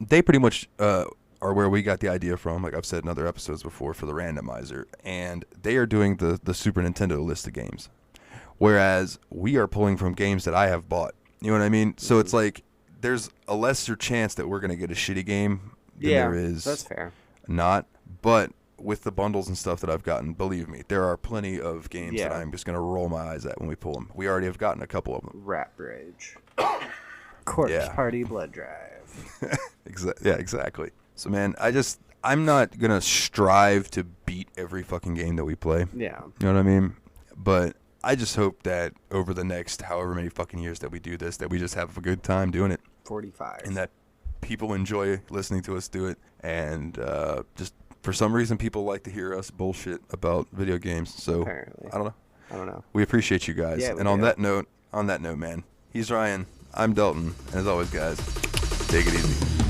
They pretty much are where we got the idea from, like I've said in other episodes before, for the randomizer. And they are doing the Super Nintendo list of games, whereas we are pulling from games that I have bought. You know what I mean? So it's like there's a lesser chance that we're going to get a shitty game than there is that's fair. not. But with the bundles and stuff that I've gotten, believe me, there are plenty of games that I'm just going to roll my eyes at when we pull them. We already have gotten a couple of them. Rat Bridge. Corpse Party Blood Drive. Exactly. So, man, I'm not going to strive to beat every fucking game that we play. Yeah. You know what I mean? But I just hope that over the next however many fucking years that we do this, that we just have a good time doing it. 45. And that people enjoy listening to us do it. And just for some reason, people like to hear us bullshit about video games. So, Apparently. I don't know. We appreciate you guys. Yeah, and on that note, man, he's Ryan. I'm Dalton. And as always, guys, take it easy.